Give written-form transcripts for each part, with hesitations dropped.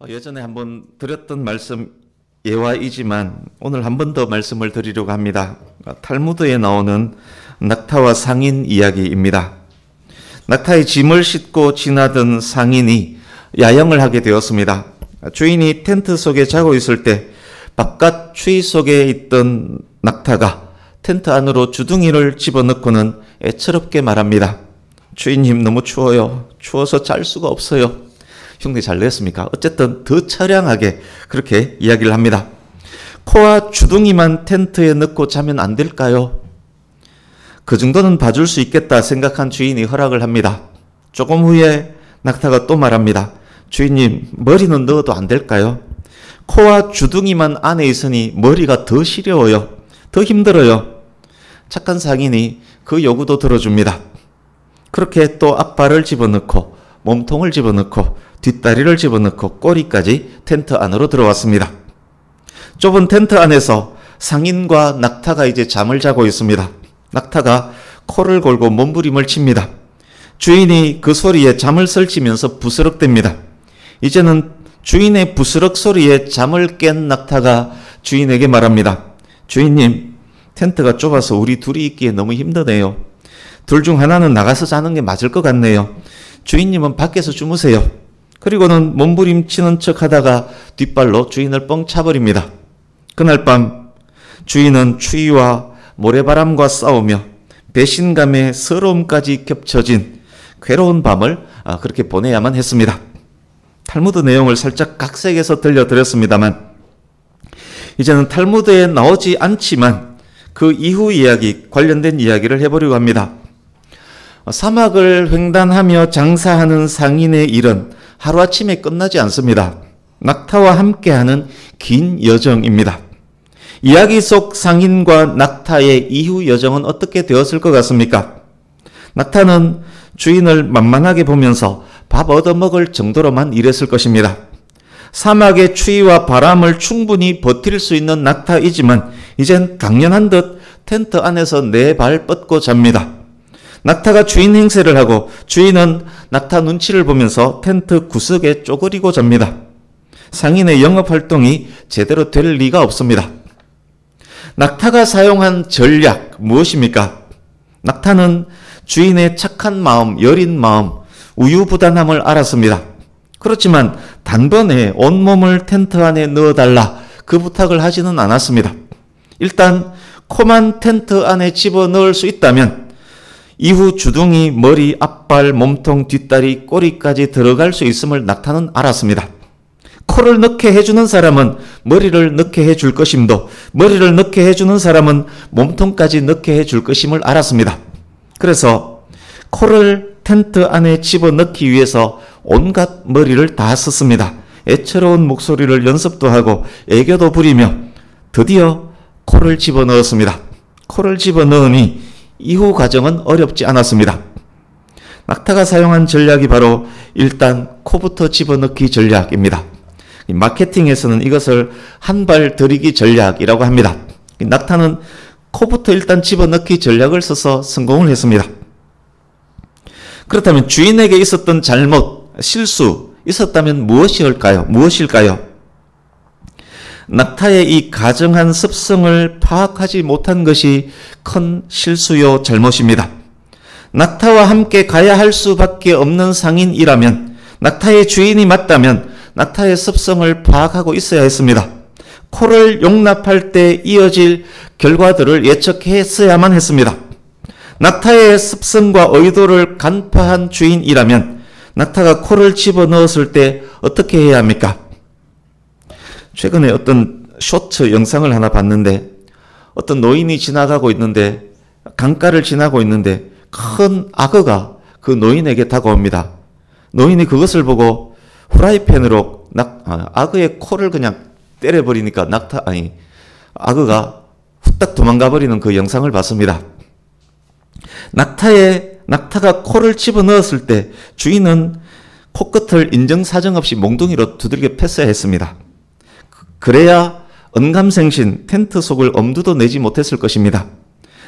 예전에 한번 드렸던 말씀 예화이지만 오늘 한 번 더 말씀을 드리려고 합니다. 탈무드에 나오는 낙타와 상인 이야기입니다. 낙타의 짐을 싣고 지나던 상인이 야영을 하게 되었습니다. 주인이 텐트 속에 자고 있을 때 바깥 추위 속에 있던 낙타가 텐트 안으로 주둥이를 집어넣고는 애처롭게 말합니다. 주인님, 너무 추워요. 추워서 잘 수가 없어요. 흉내 잘 냈습니까? 어쨌든 더 처량하게 그렇게 이야기를 합니다. 코와 주둥이만 텐트에 넣고 자면 안 될까요? 그 정도는 봐줄 수 있겠다 생각한 주인이 허락을 합니다. 조금 후에 낙타가 또 말합니다. 주인님, 머리는 넣어도 안 될까요? 코와 주둥이만 안에 있으니 머리가 더 시려워요. 더 힘들어요. 착한 상인이 그 요구도 들어줍니다. 그렇게 또 앞발을 집어넣고 몸통을 집어넣고 뒷다리를 집어넣고 꼬리까지 텐트 안으로 들어왔습니다. 좁은 텐트 안에서 상인과 낙타가 이제 잠을 자고 있습니다. 낙타가 코를 골고 몸부림을 칩니다. 주인이 그 소리에 잠을 설치면서 부스럭댑니다. 이제는 주인의 부스럭 소리에 잠을 깬 낙타가 주인에게 말합니다. 주인님, 텐트가 좁아서 우리 둘이 있기에 너무 힘드네요. 둘 중 하나는 나가서 자는 게 맞을 것 같네요. 주인님은 밖에서 주무세요. 그리고는 몸부림치는 척 하다가 뒷발로 주인을 뻥 차버립니다. 그날 밤 주인은 추위와 모래바람과 싸우며 배신감에 서러움까지 겹쳐진 괴로운 밤을 그렇게 보내야만 했습니다. 탈무드 내용을 살짝 각색해서 들려드렸습니다만 이제는 탈무드에 나오지 않지만 그 이후 이야기, 관련된 이야기를 해보려고 합니다. 사막을 횡단하며 장사하는 상인의 일은 하루아침에 끝나지 않습니다. 낙타와 함께하는 긴 여정입니다. 이야기 속 상인과 낙타의 이후 여정은 어떻게 되었을 것 같습니까? 낙타는 주인을 만만하게 보면서 밥 얻어먹을 정도로만 일했을 것입니다. 사막의 추위와 바람을 충분히 버틸 수 있는 낙타이지만 이젠 당연한 듯 텐트 안에서 네 발 뻗고 잡니다. 낙타가 주인 행세를 하고 주인은 낙타 눈치를 보면서 텐트 구석에 쪼그리고 잡니다. 상인의 영업활동이 제대로 될 리가 없습니다. 낙타가 사용한 전략 무엇입니까? 낙타는 주인의 착한 마음, 여린 마음, 우유부단함을 알았습니다. 그렇지만 단번에 온몸을 텐트 안에 넣어달라 그 부탁을 하지는 않았습니다. 일단 코만 텐트 안에 집어넣을 수 있다면 이후 주둥이, 머리, 앞발, 몸통, 뒷다리, 꼬리까지 들어갈 수 있음을 낙타는 알았습니다. 코를 넣게 해주는 사람은 머리를 넣게 해줄 것임도 머리를 넣게 해주는 사람은 몸통까지 넣게 해줄 것임을 알았습니다. 그래서 코를 텐트 안에 집어넣기 위해서 온갖 머리를 다 썼습니다. 애처로운 목소리를 연습도 하고 애교도 부리며 드디어 코를 집어넣었습니다. 코를 집어넣으니 이후 과정은 어렵지 않았습니다. 낙타가 사용한 전략이 바로 일단 코부터 집어넣기 전략입니다. 마케팅에서는 이것을 한 발 들이기 전략이라고 합니다. 낙타는 코부터 일단 집어넣기 전략을 써서 성공을 했습니다. 그렇다면 주인에게 있었던 잘못, 실수 있었다면 무엇일까요? 낙타의 이 가정한 습성을 파악하지 못한 것이 큰 실수요 잘못입니다. 낙타와 함께 가야 할 수밖에 없는 상인이라면 낙타의 주인이 맞다면 낙타의 습성을 파악하고 있어야 했습니다. 코를 용납할 때 이어질 결과들을 예측했어야만 했습니다. 낙타의 습성과 의도를 간파한 주인이라면 낙타가 코를 집어넣었을 때 어떻게 해야 합니까? 최근에 어떤 쇼트 영상을 하나 봤는데 어떤 노인이 지나가고 있는데 강가를 지나고 있는데 큰 악어가 그 노인에게 다가옵니다. 노인이 그것을 보고 후라이팬으로 악어의 코를 그냥 때려버리니까 악어가 후딱 도망가 버리는 그 영상을 봤습니다. 낙타가 코를 집어넣었을 때 주인은 코끝을 인정사정 없이 몽둥이로 두들겨 팼어야 했습니다. 그래야 언감생신 텐트 속을 엄두도 내지 못했을 것입니다.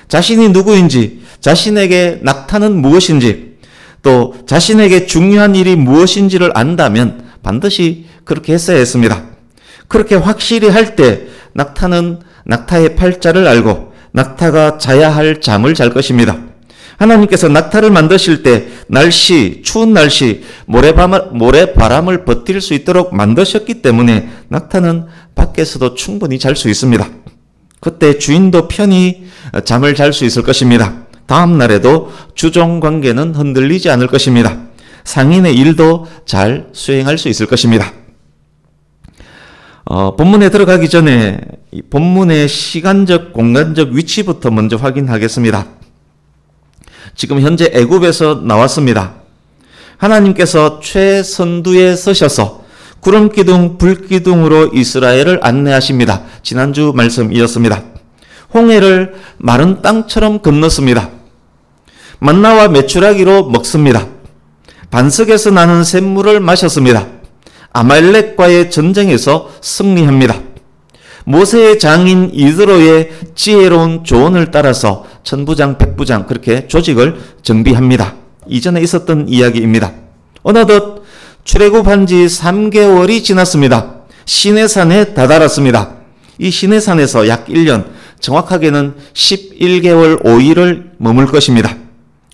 자신이 누구인지, 자신에게 낙타는 무엇인지, 또 자신에게 중요한 일이 무엇인지를 안다면 반드시 그렇게 했어야 했습니다. 그렇게 확실히 할 때 낙타는 낙타의 팔자를 알고 낙타가 자야 할 잠을 잘 것입니다. 하나님께서 낙타를 만드실 때 추운 날씨, 모래바람을 버틸 수 있도록 만드셨기 때문에 낙타는 밖에서도 충분히 잘 수 있습니다. 그때 주인도 편히 잠을 잘 수 있을 것입니다. 다음 날에도 주종 관계는 흔들리지 않을 것입니다. 상인의 일도 잘 수행할 수 있을 것입니다. 본문에 들어가기 전에 본문의 시간적, 공간적 위치부터 먼저 확인하겠습니다. 지금 현재 애굽에서 나왔습니다. 하나님께서 최선두에 서셔서 구름기둥, 불기둥으로 이스라엘을 안내하십니다. 지난주 말씀이었습니다. 홍해를 마른 땅처럼 건넜습니다. 만나와 메추라기로 먹습니다. 반석에서 나는 샘물을 마셨습니다. 아말렉과의 전쟁에서 승리합니다. 모세의 장인 이드로의 지혜로운 조언을 따라서 천부장, 백부장 그렇게 조직을 정비합니다. 이전에 있었던 이야기입니다. 어느덧 출애굽한 지 3개월이 지났습니다. 시내산에 다다랐습니다. 이 시내산에서 약 1년, 정확하게는 11개월 5일을 머물 것입니다.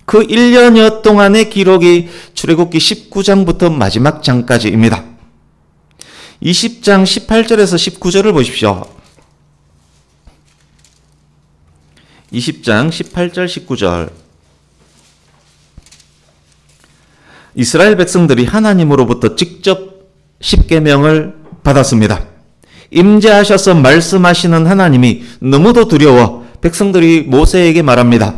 그 1년여 동안의 기록이 출애굽기 19장부터 마지막 장까지입니다. 20장 18절에서 19절을 보십시오. 20장 18절 19절. 이스라엘 백성들이 하나님으로부터 직접 십계명을 받았습니다. 임재하셔서 말씀하시는 하나님이 너무도 두려워 백성들이 모세에게 말합니다.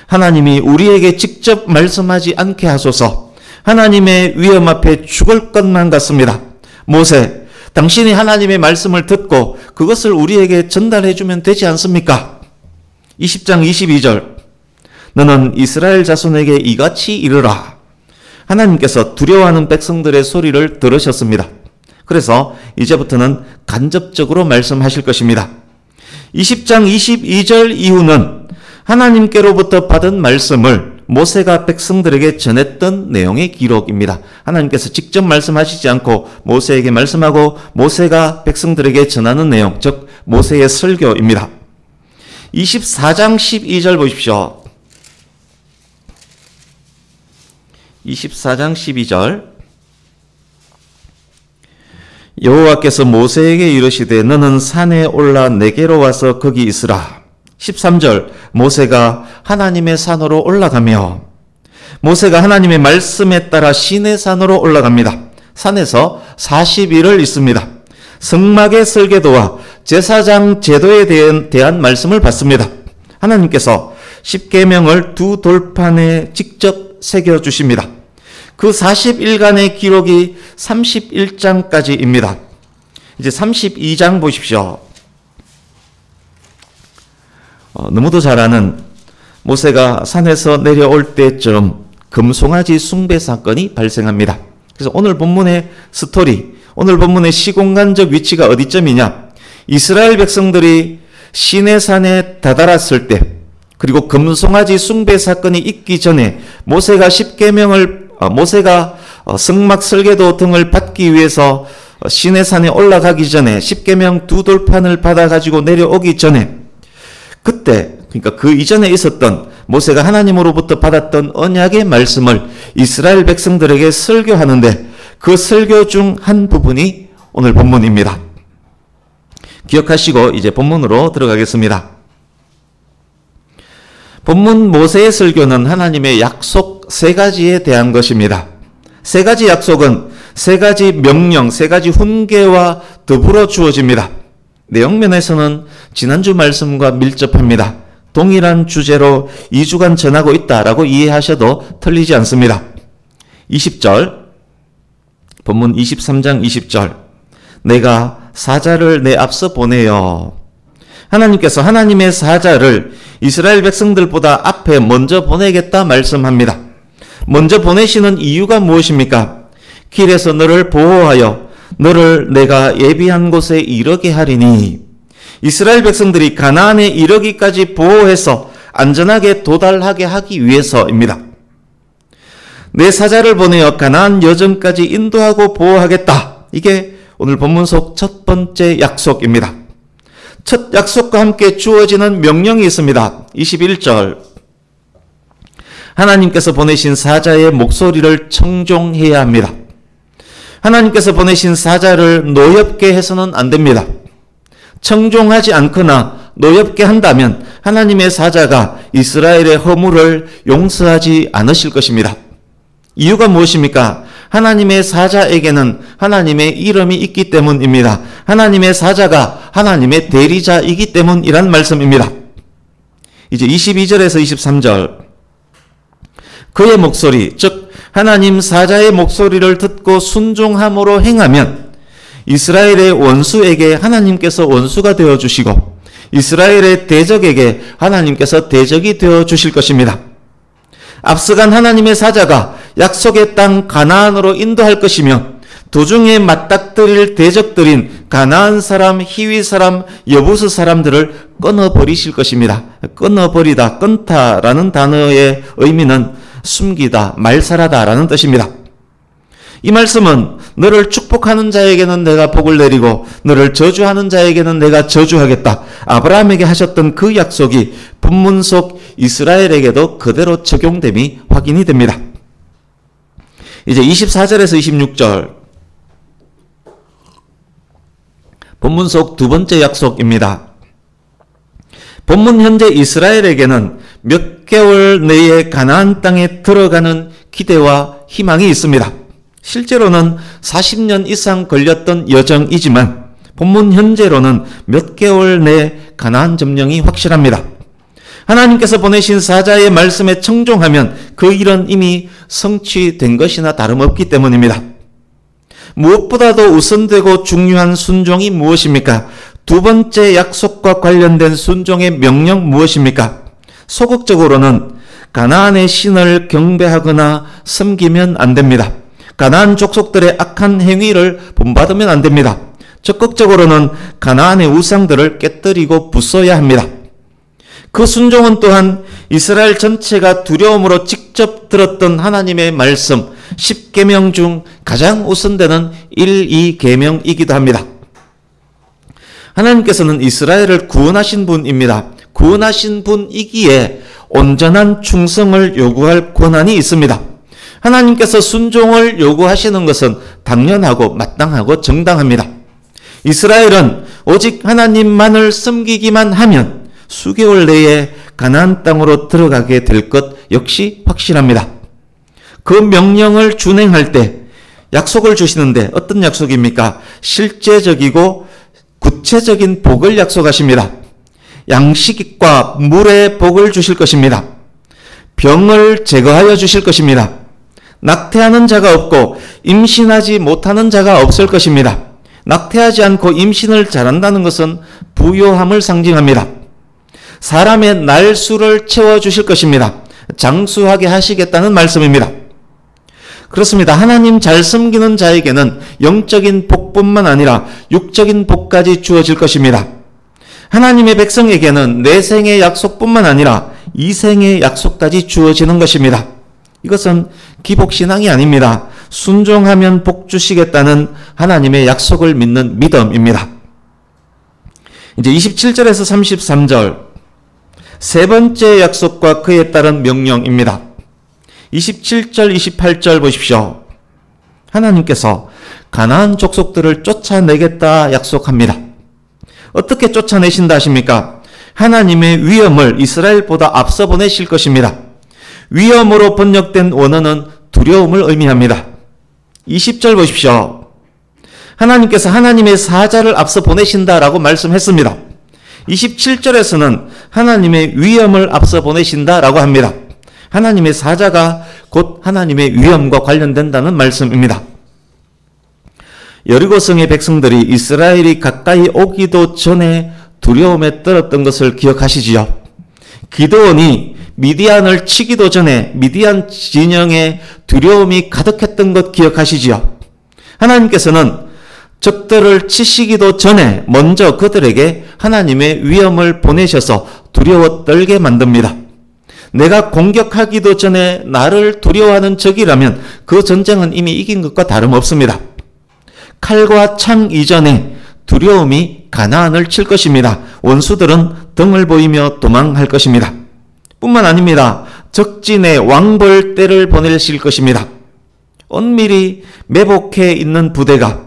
하나님이 우리에게 직접 말씀하지 않게 하소서. 하나님의 위엄 앞에 죽을 것만 같습니다. 모세, 당신이 하나님의 말씀을 듣고 그것을 우리에게 전달해 주면 되지 않습니까? 20장 22절. 너는 이스라엘 자손에게 이같이 이르라. 하나님께서 두려워하는 백성들의 소리를 들으셨습니다. 그래서 이제부터는 간접적으로 말씀하실 것입니다. 20장 22절 이후는 하나님께로부터 받은 말씀을 모세가 백성들에게 전했던 내용의 기록입니다. 하나님께서 직접 말씀하시지 않고 모세에게 말씀하고 모세가 백성들에게 전하는 내용, 즉 모세의 설교입니다. 24장 12절 보십시오. 24장 12절. 여호와께서 모세에게 이르시되 너는 산에 올라 내게로 와서 거기 있으라. 13절. 모세가 하나님의 산으로 올라가며 모세가 하나님의 말씀에 따라 시내산으로 올라갑니다. 산에서 40일을 있습니다. 성막의 설계도와 제사장 제도에 대한 말씀을 받습니다. 하나님께서 십계명을 두 돌판에 직접 새겨주십니다. 그 40일간의 기록이 31장까지입니다. 이제 32장 보십시오. 너무도 잘 아는 모세가 산에서 내려올 때쯤 금송아지 숭배 사건이 발생합니다. 그래서 오늘 본문의 스토리, 오늘 본문의 시공간적 위치가 어디쯤이냐? 이스라엘 백성들이 시내산에 다다랐을 때, 그리고 금송아지 숭배 사건이 있기 전에 모세가 성막 설계도 등을 받기 위해서 시내산에 올라가기 전에 십계명 두 돌판을 받아가지고 내려오기 전에 그때, 그러니까 그 이전에 있었던 모세가 하나님으로부터 받았던 언약의 말씀을 이스라엘 백성들에게 설교하는데 그 설교 중 한 부분이 오늘 본문입니다. 기억하시고 이제 본문으로 들어가겠습니다. 본문 모세의 설교는 하나님의 약속 3가지에 대한 것입니다. 3가지 약속은 3가지 명령, 3가지 훈계와 더불어 주어집니다. 내용면에서는 지난주 말씀과 밀접합니다. 동일한 주제로 2주간 전하고 있다라고 이해하셔도 틀리지 않습니다. 20절, 본문 23장 20절. 내가 사자를 내 앞서 보내요. 하나님께서 하나님의 사자를 이스라엘 백성들보다 앞에 먼저 보내겠다 말씀합니다. 먼저 보내시는 이유가 무엇입니까? 길에서 너를 보호하여 너를 내가 예비한 곳에 이르게 하리니. 이스라엘 백성들이 가나안에 이르기까지 보호해서 안전하게 도달하게 하기 위해서입니다. 내 사자를 보내어 가나안 여정까지 인도하고 보호하겠다. 이게 오늘 본문 속 첫 번째 약속입니다. 첫 약속과 함께 주어지는 명령이 있습니다. 21절. 하나님께서 보내신 사자의 목소리를 청종해야 합니다. 하나님께서 보내신 사자를 노엽게 해서는 안 됩니다. 청종하지 않거나 노엽게 한다면 하나님의 사자가 이스라엘의 허물을 용서하지 않으실 것입니다. 이유가 무엇입니까? 하나님의 사자에게는 하나님의 이름이 있기 때문입니다. 하나님의 사자가 하나님의 대리자이기 때문이란 말씀입니다. 이제 22절에서 23절. 그의 목소리, 즉 하나님 사자의 목소리를 듣고 순종함으로 행하면 이스라엘의 원수에게 하나님께서 원수가 되어주시고 이스라엘의 대적에게 하나님께서 대적이 되어주실 것입니다. 앞서간 하나님의 사자가 약속의 땅 가나안으로 인도할 것이며 도중에 맞닥뜨릴 대적들인 가나안 사람, 히위 사람, 여부스 사람들을 끊어버리실 것입니다. 끊어버리다, 끊다라는 단어의 의미는 숨기다, 말살하다라는 뜻입니다. 이 말씀은 너를 축복하는 자에게는 내가 복을 내리고 너를 저주하는 자에게는 내가 저주하겠다. 아브라함에게 하셨던 그 약속이 본문 속 이스라엘에게도 그대로 적용됨이 확인이 됩니다. 이제 24절에서 26절. 본문 속 두 번째 약속입니다. 본문 현재 이스라엘에게는 몇 개월 내에 가나안 땅에 들어가는 기대와 희망이 있습니다. 실제로는 40년 이상 걸렸던 여정이지만 본문 현재로는 몇 개월 내 가나안 점령이 확실합니다. 하나님께서 보내신 사자의 말씀에 청종하면 그 일은 이미 성취된 것이나 다름없기 때문입니다. 무엇보다도 우선되고 중요한 순종이 무엇입니까? 두 번째 약속과 관련된 순종의 명령 무엇입니까? 소극적으로는 가나안의 신을 경배하거나 섬기면 안 됩니다. 가나안 족속들의 악한 행위를 본받으면 안 됩니다. 적극적으로는 가나안의 우상들을 깨뜨리고 부숴야 합니다. 그 순종은 또한 이스라엘 전체가 두려움으로 직접 들었던 하나님의 말씀 10계명 중 가장 우선되는 1, 2계명이기도 합니다. 하나님께서는 이스라엘을 구원하신 분입니다. 구원하신 분이기에 온전한 충성을 요구할 권한이 있습니다. 하나님께서 순종을 요구하시는 것은 당연하고 마땅하고 정당합니다. 이스라엘은 오직 하나님만을 섬기기만 하면 수개월 내에 가나안 땅으로 들어가게 될 것 역시 확실합니다. 그 명령을 준행할 때 약속을 주시는데 어떤 약속입니까? 실제적이고 구체적인 복을 약속하십니다. 양식과 물의 복을 주실 것입니다. 병을 제거하여 주실 것입니다. 낙태하는 자가 없고 임신하지 못하는 자가 없을 것입니다. 낙태하지 않고 임신을 잘한다는 것은 부요함을 상징합니다. 사람의 날수를 채워주실 것입니다. 장수하게 하시겠다는 말씀입니다. 그렇습니다. 하나님 잘 섬기는 자에게는 영적인 복뿐만 아니라 육적인 복까지 주어질 것입니다. 하나님의 백성에게는 내생의 약속뿐만 아니라 이생의 약속까지 주어지는 것입니다. 이것은 기복신앙이 아닙니다. 순종하면 복 주시겠다는 하나님의 약속을 믿는 믿음입니다. 이제 27절에서 33절 세 번째 약속과 그에 따른 명령입니다. 27절, 28절 보십시오. 하나님께서 가나안 족속들을 쫓아내겠다 약속합니다. 어떻게 쫓아내신다 하십니까? 하나님의 위엄을 이스라엘보다 앞서 보내실 것입니다. 위엄으로 번역된 원어는 두려움을 의미합니다. 20절 보십시오. 하나님께서 하나님의 사자를 앞서 보내신다라고 말씀했습니다. 27절에서는 하나님의 위엄을 앞서 보내신다라고 합니다. 하나님의 사자가 곧 하나님의 위엄과 관련된다는 말씀입니다. 여리고성의 백성들이 이스라엘이 가까이 오기도 전에 두려움에 떨었던 것을 기억하시지요. 기드온이 미디안을 치기도 전에 미디안 진영에 두려움이 가득했던 것 기억하시지요. 하나님께서는 적들을 치시기도 전에 먼저 그들에게 하나님의 위엄을 보내셔서 두려워 떨게 만듭니다. 내가 공격하기도 전에 나를 두려워하는 적이라면 그 전쟁은 이미 이긴 것과 다름없습니다. 칼과 창 이전에 두려움이 가나안을 칠 것입니다. 원수들은 등을 보이며 도망할 것입니다. 뿐만 아닙니다. 적진에 왕벌 떼를 보내실 것입니다. 엄밀히 매복해 있는 부대가,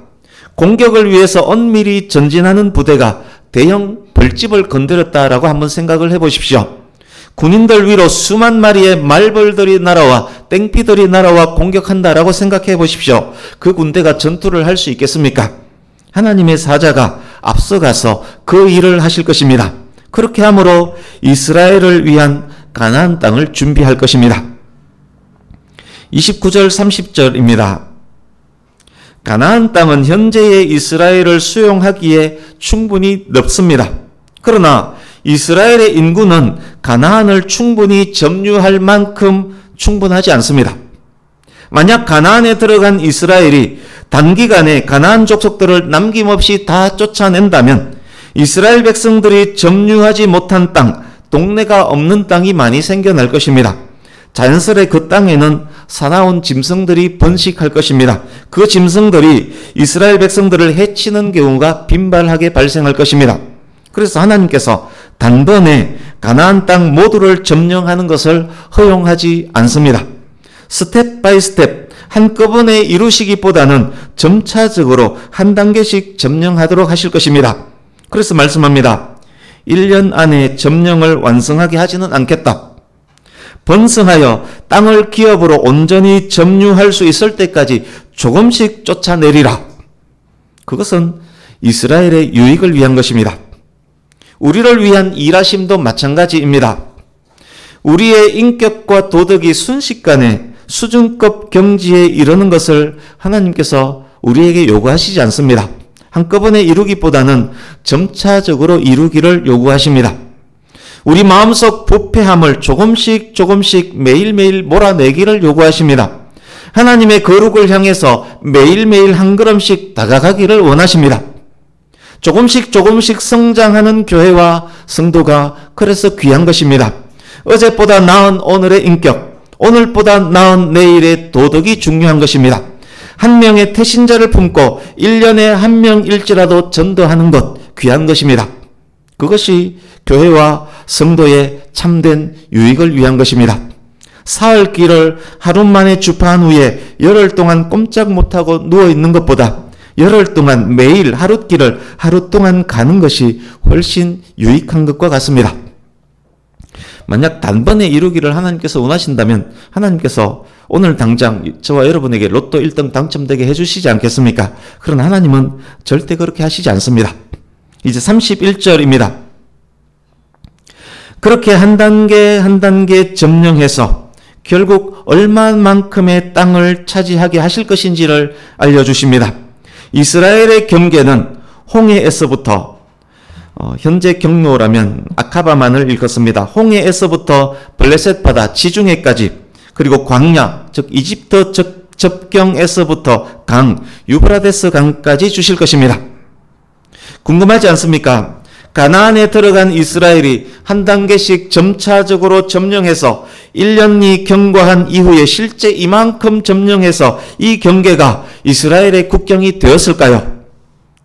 공격을 위해서 엄밀히 전진하는 부대가 대형 벌집을 건드렸다라고 한번 생각을 해보십시오. 군인들 위로 수만 마리의 말벌들이 날아와 땡피들이 날아와 공격한다라고 생각해 보십시오. 그 군대가 전투를 할 수 있겠습니까? 하나님의 사자가 앞서가서 그 일을 하실 것입니다. 그렇게 함으로 이스라엘을 위한 가나안 땅을 준비할 것입니다. 29절 30절입니다. 가나안 땅은 현재의 이스라엘을 수용하기에 충분히 넓습니다. 그러나 이스라엘의 인구는 가나안을 충분히 점유할 만큼 충분하지 않습니다. 만약 가나안에 들어간 이스라엘이 단기간에 가나안 족속들을 남김없이 다 쫓아낸다면 이스라엘 백성들이 점유하지 못한 땅, 동네가 없는 땅이 많이 생겨날 것입니다. 자연스레 그 땅에는 사나운 짐승들이 번식할 것입니다. 그 짐승들이 이스라엘 백성들을 해치는 경우가 빈발하게 발생할 것입니다. 그래서 하나님께서 단번에 가나안 땅 모두를 점령하는 것을 허용하지 않습니다. 스텝 바이 스텝 한꺼번에 이루시기보다는 점차적으로 한 단계씩 점령하도록 하실 것입니다. 그래서 말씀합니다. 1년 안에 점령을 완성하게 하지는 않겠다. 번성하여 땅을 기업으로 온전히 점유할 수 있을 때까지 조금씩 쫓아내리라. 그것은 이스라엘의 유익을 위한 것입니다. 우리를 위한 일하심도 마찬가지입니다. 우리의 인격과 도덕이 순식간에 수준급 경지에 이르는 것을 하나님께서 우리에게 요구하시지 않습니다. 한꺼번에 이루기보다는 점차적으로 이루기를 요구하십니다. 우리 마음속 부패함을 조금씩 매일매일 몰아내기를 요구하십니다. 하나님의 거룩을 향해서 매일매일 한 걸음씩 다가가기를 원하십니다. 조금씩 성장하는 교회와 성도가 그래서 귀한 것입니다. 어제보다 나은 오늘의 인격, 오늘보다 나은 내일의 도덕이 중요한 것입니다. 한 명의 태신자를 품고 1년에 한 명일지라도 전도하는 것 귀한 것입니다. 그것이 교회와 성도의 참된 유익을 위한 것입니다. 사흘 길을 하루 만에 주파한 후에 열흘 동안 꼼짝 못하고 누워있는 것보다 열흘 동안 매일 하루 길을 하루 동안 가는 것이 훨씬 유익한 것과 같습니다. 만약 단번에 이루기를 하나님께서 원하신다면 하나님께서 오늘 당장 저와 여러분에게 로또 1등 당첨되게 해주시지 않겠습니까? 그러나 하나님은 절대 그렇게 하시지 않습니다. 이제 31절입니다. 그렇게 한 단계 점령해서 결국 얼마만큼의 땅을 차지하게 하실 것인지를 알려주십니다. 이스라엘의 경계는 홍해에서부터 현재 경로라면 아카바만을 일컫습니다. 홍해에서부터 블레셋 바다 지중해까지, 그리고 광야 즉 이집트 접경에서부터 강 유브라데스 강까지 주실 것입니다. 궁금하지 않습니까? 가나안에 들어간 이스라엘이 한 단계씩 점차적으로 점령해서 1년이 경과한 이후에 실제 이만큼 점령해서 이 경계가 이스라엘의 국경이 되었을까요?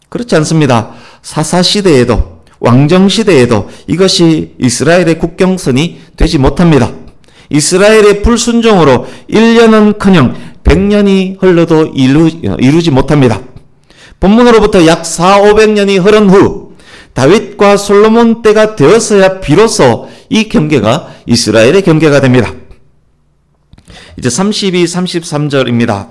그렇지 않습니다. 사사시대에도 왕정시대에도 이것이 이스라엘의 국경선이 되지 못합니다. 이스라엘의 불순종으로 1년은커녕 100년이 흘러도 이루지 못합니다. 본문으로부터 약 400~500년이 흐른 후 다윗과 솔로몬 때가 되어서야 비로소 이 경계가 이스라엘의 경계가 됩니다. 이제 32, 33절입니다.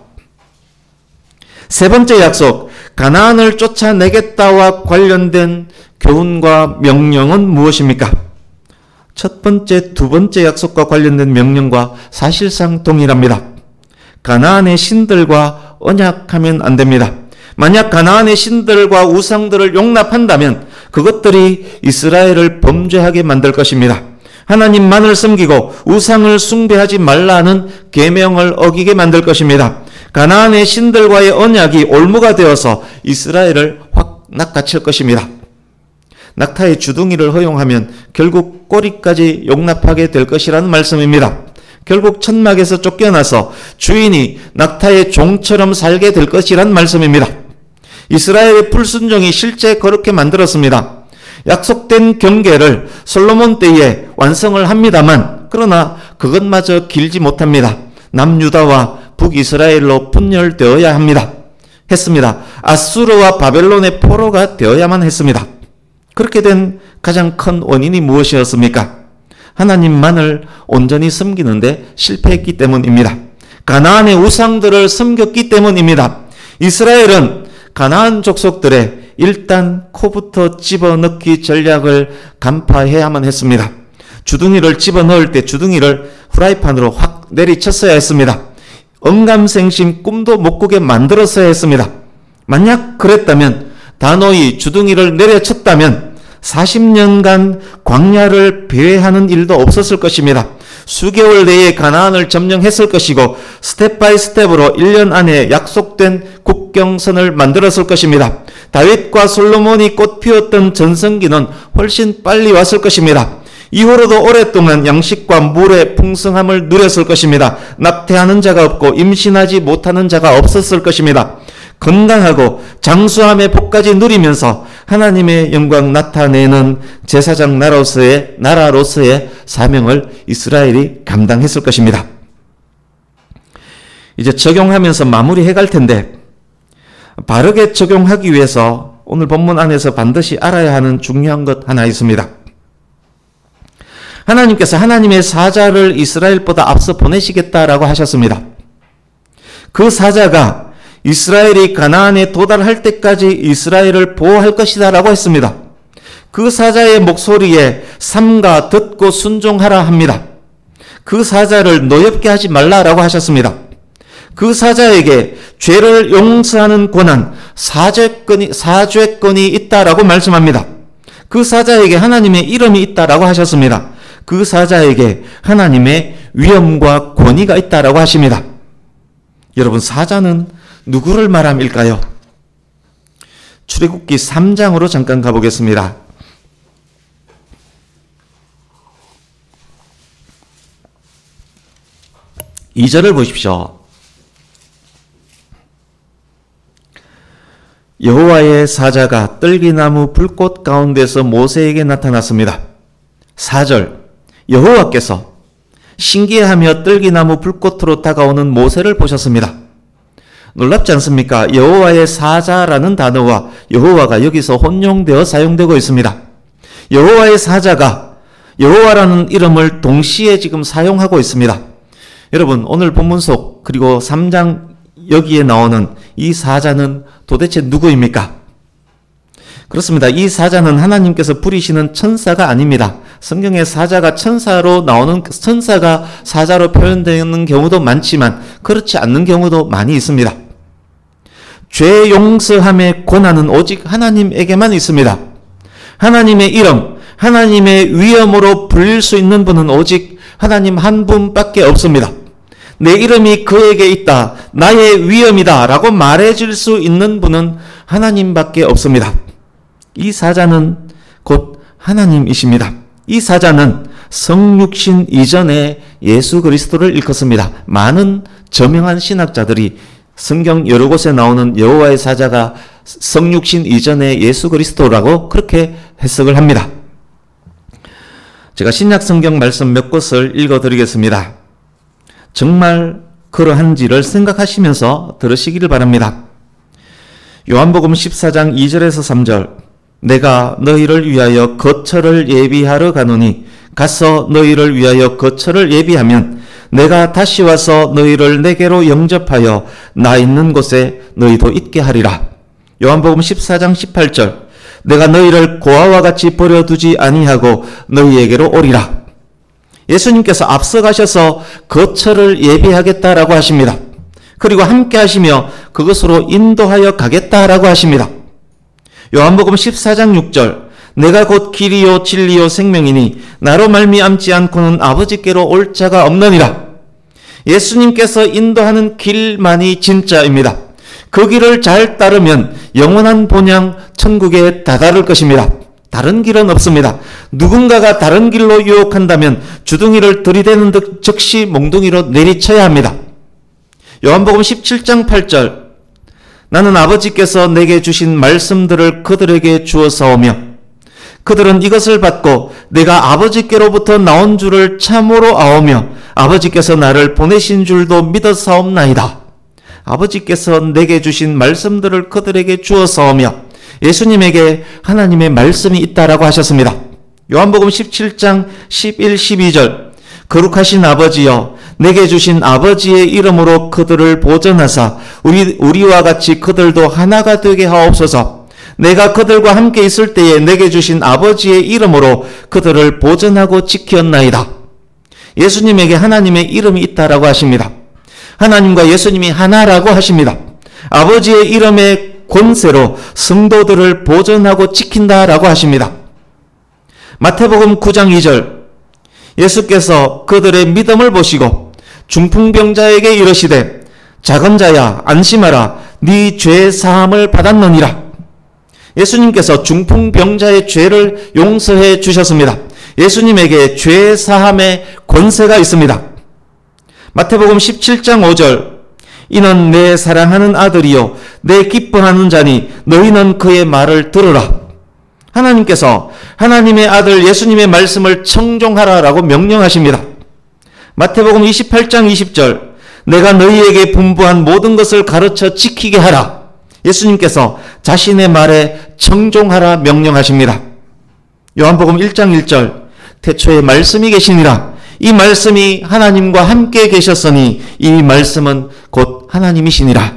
세 번째 약속, 가나안을 쫓아내겠다와 관련된 교훈과 명령은 무엇입니까? 첫 번째, 두 번째 약속과 관련된 명령과 사실상 동일합니다. 가나안의 신들과 언약하면 안 됩니다. 만약 가나안의 신들과 우상들을 용납한다면 그것들이 이스라엘을 범죄하게 만들 것입니다. 하나님만을 섬기고 우상을 숭배하지 말라는 계명을 어기게 만들 것입니다. 가나안의 신들과의 언약이 올무가 되어서 이스라엘을 확 낚아칠 것입니다. 낙타의 주둥이를 허용하면 결국 꼬리까지 용납하게 될 것이라는 말씀입니다. 결국 천막에서 쫓겨나서 주인이 낙타의 종처럼 살게 될 것이란 말씀입니다. 이스라엘의 불순종이 실제 그렇게 만들었습니다. 약속된 경계를 솔로몬 때에 완성을 합니다만 그러나 그것마저 길지 못합니다. 남유다와 북이스라엘로 분열되어야 했습니다. 아수르와 바벨론의 포로가 되어야만 했습니다. 그렇게 된 가장 큰 원인이 무엇이었습니까? 하나님만을 온전히 섬기는데 실패했기 때문입니다. 가나안의 우상들을 섬겼기 때문입니다. 이스라엘은 가나안 족속들의 일단 코부터 집어넣기 전략을 간파해야만 했습니다. 주둥이를 집어넣을 때 주둥이를 후라이팬으로 확 내리쳤어야 했습니다. 언감생심 꿈도 못 꾸게 만들었어야 했습니다. 만약 그랬다면 단호히 주둥이를 내려쳤다면 40년간 광야를 배회하는 일도 없었을 것입니다. 수개월 내에 가나안을 점령했을 것이고 스텝 바이 스텝으로 1년 안에 약속된 국경선을 만들었을 것입니다. 다윗과 솔로몬이 꽃 피웠던 전성기는 훨씬 빨리 왔을 것입니다. 이후로도 오랫동안 양식과 물의 풍성함을 누렸을 것입니다. 낙태하는 자가 없고 임신하지 못하는 자가 없었을 것입니다. 건강하고 장수함의 복까지 누리면서 하나님의 영광 나타내는 제사장 나라로서의 사명을 이스라엘이 감당했을 것입니다. 이제 적용하면서 마무리해 갈 텐데 바르게 적용하기 위해서 오늘 본문 안에서 반드시 알아야 하는 중요한 것 하나 있습니다. 하나님께서 하나님의 사자를 이스라엘보다 앞서 보내시겠다라고 하셨습니다. 그 사자가 이스라엘이 가나안에 도달할 때까지 이스라엘을 보호할 것이다 라고 했습니다. 그 사자의 목소리에 삼가 듣고 순종하라 합니다. 그 사자를 노엽게 하지 말라라고 하셨습니다. 그 사자에게 죄를 용서하는 권한, 사죄권이 있다라고 말씀합니다. 그 사자에게 하나님의 이름이 있다라고 하셨습니다. 그 사자에게 하나님의 위엄과 권위가 있다라고 하십니다. 여러분, 사자는 누구를 말함일까요? 출애굽기 3장으로 잠깐 가보겠습니다. 이 절을 보십시오. 여호와의 사자가 떨기나무 불꽃 가운데서 모세에게 나타났습니다. 4절, 여호와께서 신기해하며 떨기나무 불꽃으로 다가오는 모세를 보셨습니다. 놀랍지 않습니까? 여호와의 사자라는 단어와 여호와가 여기서 혼용되어 사용되고 있습니다. 여호와의 사자가 여호와라는 이름을 동시에 지금 사용하고 있습니다. 여러분, 오늘 본문 속 그리고 3장 여기에 나오는 이 사자는 도대체 누구입니까? 그렇습니다. 이 사자는 하나님께서 부리시는 천사가 아닙니다. 성경에 사자가 천사로 나오는, 천사가 사자로 표현되는 경우도 많지만 그렇지 않는 경우도 많이 있습니다. 죄 용서함의 권한은 오직 하나님에게만 있습니다. 하나님의 이름, 하나님의 위엄으로 불릴 수 있는 분은 오직 하나님 한 분밖에 없습니다. 내 이름이 그에게 있다, 나의 위엄이다 라고 말해줄 수 있는 분은 하나님밖에 없습니다. 이 사자는 곧 하나님이십니다. 이 사자는 성육신 이전에 예수 그리스도를 일컫습니다. 많은 저명한 신학자들이 성경 여러 곳에 나오는 여호와의 사자가 성육신 이전에 예수 그리스도라고 그렇게 해석을 합니다. 제가 신약 성경 말씀 몇 곳을 읽어드리겠습니다. 정말 그러한지를 생각하시면서 들으시기를 바랍니다. 요한복음 14장 2절에서 3절, 내가 너희를 위하여 거처를 예비하러 가노니 가서 너희를 위하여 거처를 예비하면 내가 다시 와서 너희를 내게로 영접하여 나 있는 곳에 너희도 있게 하리라. 요한복음 14장 18절, 내가 너희를 고아와 같이 버려두지 아니하고 너희에게로 오리라. 예수님께서 앞서가셔서 거처를 예비하겠다라고 하십니다. 그리고 함께 하시며 그것으로 인도하여 가겠다라고 하십니다. 요한복음 14장 6절, 내가 곧 길이요 진리요 생명이니 나로 말미암지 않고는 아버지께로 올 자가 없느니라. 예수님께서 인도하는 길만이 진짜입니다. 그 길을 잘 따르면 영원한 본향 천국에 다다를 것입니다. 다른 길은 없습니다. 누군가가 다른 길로 유혹한다면 주둥이를 들이대는 듯 즉시 몽둥이로 내리쳐야 합니다. 요한복음 17장 8절, 나는 아버지께서 내게 주신 말씀들을 그들에게 주어사오며 그들은 이것을 받고 내가 아버지께로부터 나온 줄을 참으로 아오며 아버지께서 나를 보내신 줄도 믿어사옵나이다. 아버지께서 내게 주신 말씀들을 그들에게 주어사오며 예수님에게 하나님의 말씀이 있다라고 하셨습니다. 요한복음 17장 11, 12절, 거룩하신 아버지여 내게 주신 아버지의 이름으로 그들을 보전하사 우리와 같이 그들도 하나가 되게 하옵소서. 내가 그들과 함께 있을 때에 내게 주신 아버지의 이름으로 그들을 보전하고 지켰나이다. 예수님에게 하나님의 이름이 있다라고 하십니다. 하나님과 예수님이 하나라고 하십니다. 아버지의 이름의 권세로 성도들을 보전하고 지킨다라고 하십니다. 마태복음 9장 2절, 예수께서 그들의 믿음을 보시고 중풍병자에게 이르시되 작은 자야 안심하라 네 죄 사함을 받았느니라. 예수님께서 중풍병자의 죄를 용서해 주셨습니다. 예수님에게 죄 사함의 권세가 있습니다. 마태복음 17장 5절, 이는 내 사랑하는 아들이요 내 기뻐하는 자니 너희는 그의 말을 들으라. 하나님께서 하나님의 아들 예수님의 말씀을 청종하라라고 명령하십니다. 마태복음 28장 20절, 내가 너희에게 분부한 모든 것을 가르쳐 지키게 하라. 예수님께서 자신의 말에 청종하라 명령하십니다. 요한복음 1장 1절, 태초에 말씀이 계시니라. 이 말씀이 하나님과 함께 계셨으니 이 말씀은 곧 하나님이시니라.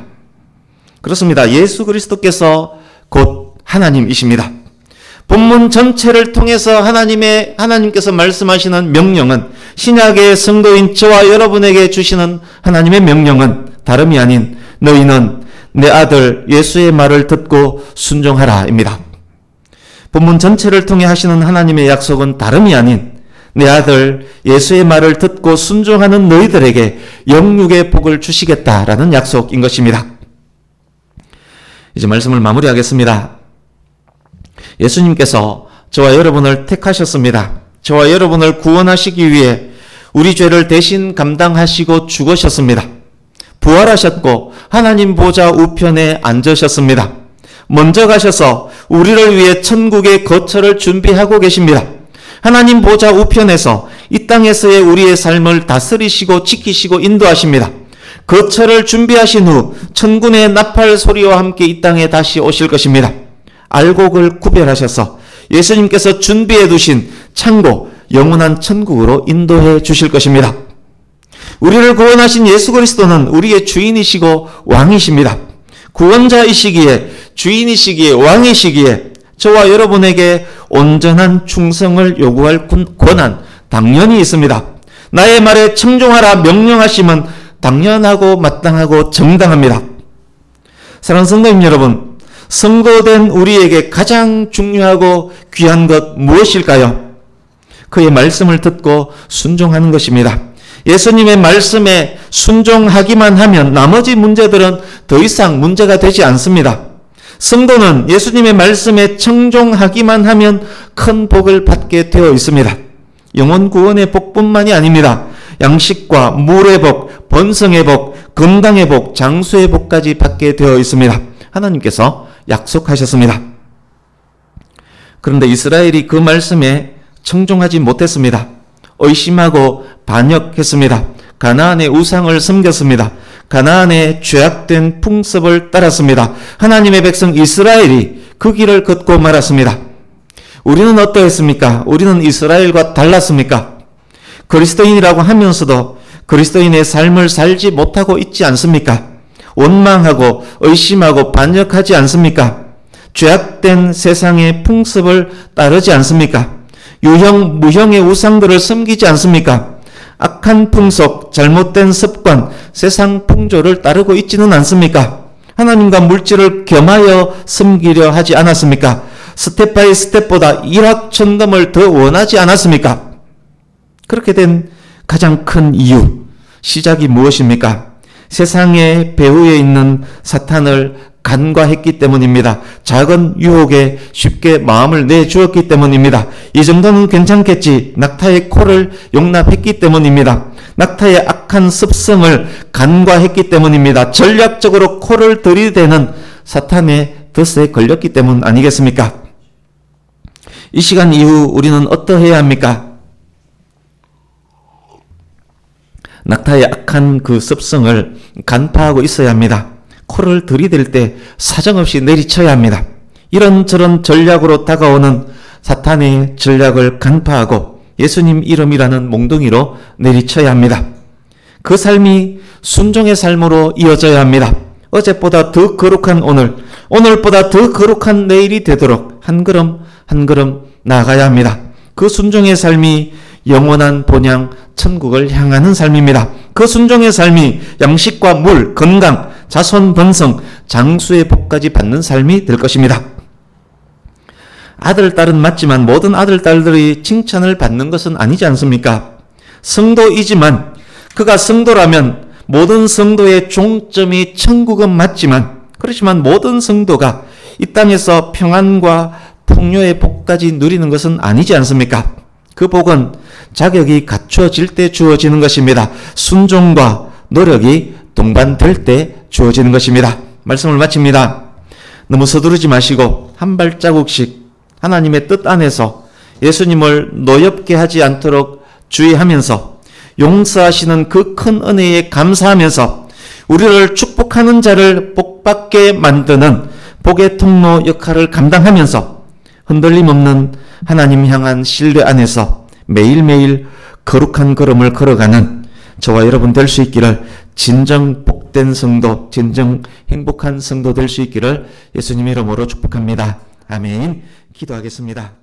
그렇습니다. 예수 그리스도께서 곧 하나님이십니다. 본문 전체를 통해서 하나님께서 말씀하시는 명령은, 신약의 성도인 저와 여러분에게 주시는 하나님의 명령은 다름이 아닌 너희는 내 아들 예수의 말을 듣고 순종하라입니다. 본문 전체를 통해 하시는 하나님의 약속은 다름이 아닌 내 아들 예수의 말을 듣고 순종하는 너희들에게 영육의 복을 주시겠다라는 약속인 것입니다. 이제 말씀을 마무리하겠습니다. 예수님께서 저와 여러분을 택하셨습니다. 저와 여러분을 구원하시기 위해 우리 죄를 대신 감당하시고 죽으셨습니다. 부활하셨고 하나님 보좌 우편에 앉으셨습니다. 먼저 가셔서 우리를 위해 천국의 거처를 준비하고 계십니다. 하나님 보좌 우편에서 이 땅에서의 우리의 삶을 다스리시고 지키시고 인도하십니다. 거처를 준비하신 후 천군의 나팔 소리와 함께 이 땅에 다시 오실 것입니다. 알곡을 구별하셔서 예수님께서 준비해 두신 창고, 영원한 천국으로 인도해 주실 것입니다. 우리를 구원하신 예수 그리스도는 우리의 주인이시고 왕이십니다. 구원자이시기에, 주인이시기에, 왕이시기에 저와 여러분에게 온전한 충성을 요구할 권한 당연히 있습니다. 나의 말에 청종하라 명령하심은 당연하고 마땅하고 정당합니다. 사랑하는 성도님 여러분, 성도된 우리에게 가장 중요하고 귀한 것 무엇일까요? 그의 말씀을 듣고 순종하는 것입니다. 예수님의 말씀에 순종하기만 하면 나머지 문제들은 더 이상 문제가 되지 않습니다. 성도는 예수님의 말씀에 청종하기만 하면 큰 복을 받게 되어 있습니다. 영혼 구원의 복뿐만이 아닙니다. 양식과 물의 복, 번성의 복, 건강의 복, 장수의 복까지 받게 되어 있습니다. 하나님께서 약속하셨습니다. 그런데 이스라엘이 그 말씀에 청종하지 못했습니다. 의심하고 반역했습니다. 가나안의 우상을 섬겼습니다. 가나안의 죄악된 풍습을 따랐습니다. 하나님의 백성 이스라엘이 그 길을 걷고 말았습니다. 우리는 어떠했습니까? 우리는 이스라엘과 달랐습니까? 그리스도인이라고 하면서도 그리스도인의 삶을 살지 못하고 있지 않습니까? 원망하고 의심하고 반역하지 않습니까? 죄악된 세상의 풍습을 따르지 않습니까? 유형, 무형의 우상들을 섬기지 않습니까? 악한 풍속, 잘못된 습관, 세상 풍조를 따르고 있지는 않습니까? 하나님과 물질을 겸하여 섬기려 하지 않았습니까? 스텝 바이 스텝보다 일확천금을 더 원하지 않았습니까? 그렇게 된 가장 큰 이유, 시작이 무엇입니까? 세상의 배후에 있는 사탄을 간과했기 때문입니다. 작은 유혹에 쉽게 마음을 내주었기 때문입니다. 이 정도는 괜찮겠지. 낙타의 코를 용납했기 때문입니다. 낙타의 악한 습성을 간과했기 때문입니다. 전략적으로 코를 들이대는 사탄의 덫에 걸렸기 때문 아니겠습니까? 이 시간 이후 우리는 어떠해야 합니까? 낙타의 악한 그 습성을 간파하고 있어야 합니다. 코를 들이댈 때 사정없이 내리쳐야 합니다. 이런저런 전략으로 다가오는 사탄의 전략을 간파하고 예수님 이름이라는 몽둥이로 내리쳐야 합니다. 그 삶이 순종의 삶으로 이어져야 합니다. 어제보다 더 거룩한 오늘, 오늘보다 더 거룩한 내일이 되도록 한 걸음 한 걸음 나아가야 합니다. 그 순종의 삶이 영원한 본향 천국을 향하는 삶입니다. 그 순종의 삶이 양식과 물, 건강, 자손 번성, 장수의 복까지 받는 삶이 될 것입니다. 아들, 딸은 맞지만 모든 아들, 딸들이 칭찬을 받는 것은 아니지 않습니까? 성도이지만 그가 성도라면 모든 성도의 종점이 천국은 맞지만 그렇지만 모든 성도가 이 땅에서 평안과 풍요의 복까지 누리는 것은 아니지 않습니까? 그 복은 자격이 갖추어질 때 주어지는 것입니다. 순종과 노력이 동반될 때 주어지는 것입니다. 말씀을 마칩니다. 너무 서두르지 마시고 한 발자국씩 하나님의 뜻 안에서 예수님을 노엽게 하지 않도록 주의하면서 용서하시는 그 큰 은혜에 감사하면서 우리를 축복하는 자를 복받게 만드는 복의 통로 역할을 감당하면서 흔들림 없는 하나님 향한 신뢰 안에서 매일매일 거룩한 걸음을 걸어가는 저와 여러분 될 수 있기를, 진정 복된 성도, 진정 행복한 성도 될 수 있기를 예수님의 이름으로 축복합니다. 아멘. 기도하겠습니다.